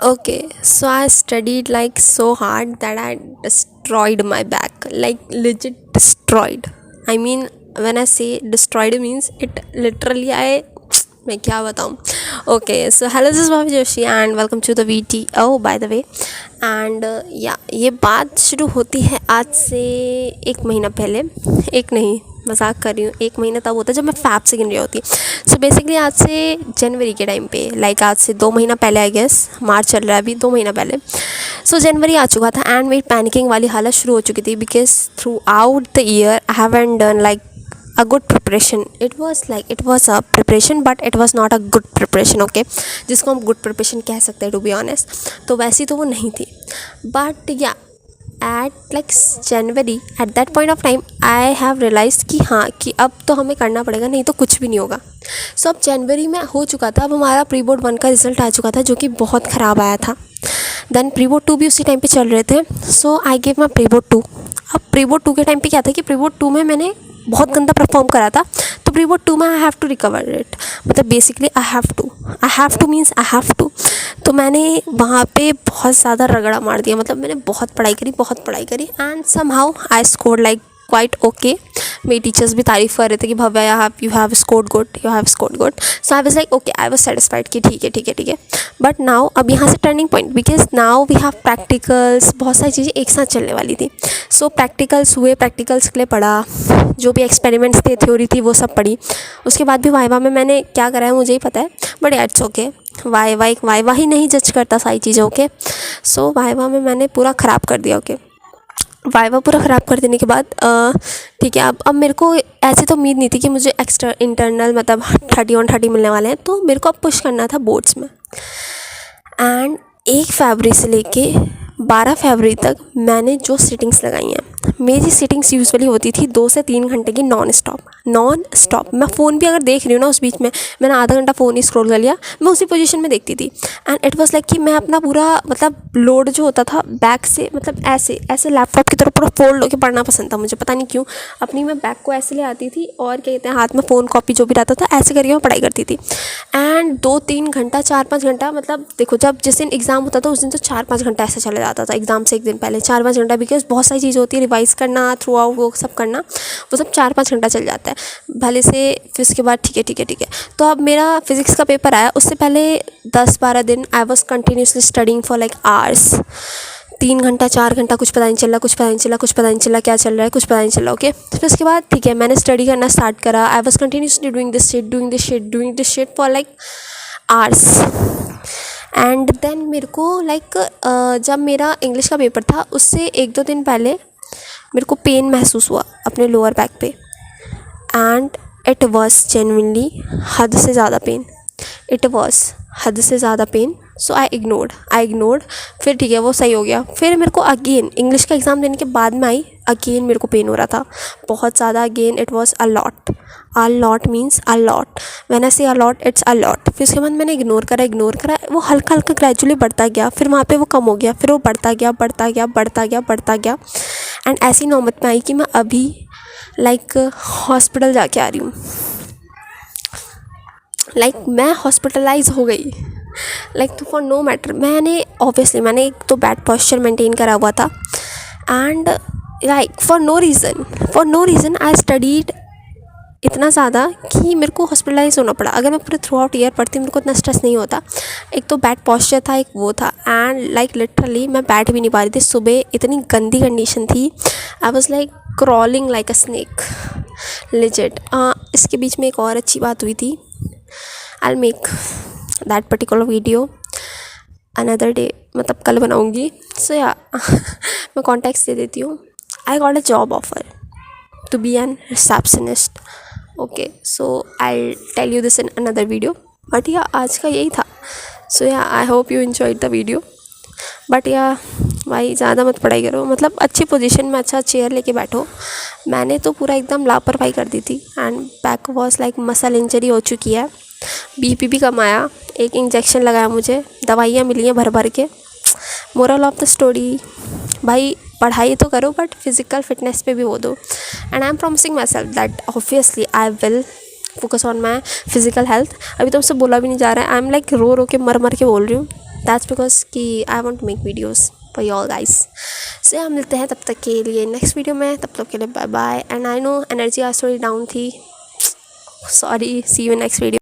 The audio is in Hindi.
Okay, so I studied like so hard that I destroyed my back, like legit destroyed. I mean, when I say destroyed means it literally I मैं क्या बताऊँ. Okay, so hello, this is Bhavi Joshi and welcome to the VTO by the way. And या ये बात शुरू होती है आज से 1 महीना पहले. एक नहीं, मजाक कर रही हूँ. 1 महीना तब होता है जब मैं फैब से गिन रही होती. सो बेसिकली आज से जनवरी के टाइम पे, लाइक आज से 2 महीना पहले, आई गेस मार्च चल रहा है अभी, 2 महीना पहले. सो जनवरी आ चुका था एंड मेरी पैनिकिंग वाली हालत शुरू हो चुकी थी because through out the year I haven't done like a good preparation. It was a preparation but it was not a good preparation. Okay, जिसको हम good preparation कह सकते हैं to be honest. तो वैसी तो वो नहीं थी, but yeah, at like January at that point of time I have realized कि हाँ कि अब तो हमें करना पड़ेगा, नहीं तो कुछ भी नहीं होगा. सो अब जनवरी में हो चुका था. अब हमारा प्री बोर्ड 1 का रिजल्ट आ चुका था जो कि बहुत ख़राब आया था. देन प्री बोर्ड 2 भी उसी टाइम पे चल रहे थे. So I give my pre board 2. अब प्री बोर्ड 2 के टाइम पे क्या था कि प्री बोर्ड 2 में मैंने बहुत गंदा परफॉर्म करा था. तो प्री बोर्ड 2 में I have to recover it. मतलब basically I have to means I have to. तो मैंने वहाँ पे बहुत ज़्यादा रगड़ा मार दिया. मतलब मैंने बहुत पढ़ाई करी and somehow I scored like quite okay. मेरी टीचर्स भी तारीफ़ कर रहे थे कि Bhavya you have scored good. So I was like okay, I was satisfied कि ठीक है. बट नाउ अब यहाँ से turning point, because now we have practicals. बहुत सारी चीज़ें एक साथ चलने वाली थी. सो प्रैक्टिकल्स हुए, प्रैक्टिकल्स के लिए पढ़ा, जो भी एक्सपेरिमेंट्स थे, थ्योरी थी, वो सब पढ़ी. उसके बाद भी वाइवा में मैंने क्या करा है मुझे ही पता है, बट इट्स ओके. वाइवा ही नहीं जज करता सारी चीज़ें. ओके, सो वाइवा में मैंने पूरा ख़राब कर दिया. ओके, वाइवा पूरा ख़राब कर देने के बाद ठीक है. अब मेरे को ऐसे तो उम्मीद नहीं थी कि मुझे एक्स्ट्रा इंटरनल मतलब 30 मिलने वाले हैं. तो मेरे को अब पुश करना था बोर्ड्स में. एंड 1 फरवरी से लेके 12 फरवरी तक मैंने जो सिटिंग्स लगाई हैं, मेरी सिटिंग्स यूजुअली होती थी 2 से 3 घंटे की नॉन स्टॉप. मैं फ़ोन भी अगर देख रही हूँ ना, उस बीच में मैंने आधा घंटा फ़ोन ही स्क्रॉल कर लिया, मैं उसी पोजीशन में देखती थी. एंड इट वाज लाइक कि मैं अपना पूरा मतलब लोड जो होता था बैक से, मतलब ऐसे लैपटॉप की तरफ पूरा फोल्ड होकर पढ़ना पसंद था मुझे. पता नहीं क्यों अपनी मैं बैक को ऐसे ले आती थी और क्या कहते हैं, हाथ में फ़ोन कॉपी जो भी रहता था ऐसे करके मैं पढ़ाई करती थी. एंड 2-3 घंटा 4-5 घंटा, मतलब देखो जब जिस दिन एग्ज़ाम होता था उस दिन तो 4-5 घंटा ऐसे चले जाता था. एग्ज़ाम से एक दिन पहले 4-5 घंटा, बिकॉज बहुत सारी चीज़ें होती है, रिवाइज़ करना थ्रू आउट, वो सब करना, वो सब 4-5 घंटा चल जाता है भले से. फिर उसके बाद ठीक है. तो अब मेरा फिज़िक्स का पेपर आया, उससे पहले 10-12 दिन आई was continuously studying for like hours. 3 घंटा 4 घंटा कुछ पता नहीं चला क्या चल रहा है, कुछ पता नहीं चला. ओके, फिर उसके बाद ठीक है मैंने स्टडी करना स्टार्ट करा. I was continuously doing this shit for like hours. And then मेरे को लाइक जब मेरा इंग्लिश का पेपर था उससे 1-2 दिन पहले मेरे को पेन महसूस हुआ अपने लोअर बैक पे. एंड इट वॉज जेन्युइनली हद से ज़्यादा पेन. सो आई इग्नोर्ड. फिर ठीक है वो सही हो गया. फिर मेरे को अगेन इंग्लिश का एग्ज़ाम देने के बाद में आई, अगेन मेरे को पेन हो रहा था बहुत ज़्यादा. Again it was a lot means a lot. When I say a lot, it's a lot. फिर उसके बाद मैंने इग्नोर करा. वो हल्का ग्रेजुअली बढ़ता गया. फिर वहाँ पे वो कम हो गया, फिर वो बढ़ता गया. एंड ऐसी नौबत में आई कि मैं अभी लाइक हॉस्पिटल जाके आ रही हूँ. लाइक मैं हॉस्पिटलाइज हो गई. लाइक तो फॉर नो मैटर, मैंने एक तो बैड पोस्चर मेंटेन करा हुआ था. And like for no reason I studied इतना ज़्यादा कि मेरे को हॉस्पिटलाइज होना पड़ा. अगर मैं पूरे थ्रू आउट ईयर पढ़ती मेरे को इतना स्ट्रेस नहीं होता. एक तो बैड पोस्चर था, एक वो था. एंड लाइक लिटरली मैं बैठ भी नहीं पा रही थी. सुबह इतनी गंदी कंडीशन थी, I was like crawling like a snake legit. इसके बीच में एक और अच्छी बात हुई थी. I will make that particular video another day, मतलब कल बनाऊँगी. सो या मैं कॉन्टेक्स्ट दे देती हूँ. I got a job offer to be an receptionist. Okay, so I'll tell you this in another video. But yeah, आज का यही था. So yeah, I hope you enjoyed the video. But yeah, भाई ज़्यादा मत पढ़ाई करो, मतलब अच्छी पोजीशन में अच्छा चेयर लेके बैठो. मैंने तो पूरा एकदम लापरवाही कर दी थी. And back was like muscle injury हो चुकी है. बीपी भी कम आया, एक इंजेक्शन लगाया मुझे, दवाइयाँ मिली हैं भर के. मोरल ऑफ द स्टोरी, भाई पढ़ाई तो करो बट फिज़िकल फिटनेस पे भी वो दो. And I am promising my self that obviously I will focus on my physical health. अभी तो मुझसे बोला भी नहीं जा रहा है. आई एम लाइक रो के मर के बोल रही हूँ. दैट्स बिकॉज कि I want make videos for your guys. So यहाँ मिलते हैं तब तक के लिए नेक्स्ट वीडियो में, तब तक के लिए bye bye. And I know energy आज थोड़ी डाउन थी, sorry, see you next video.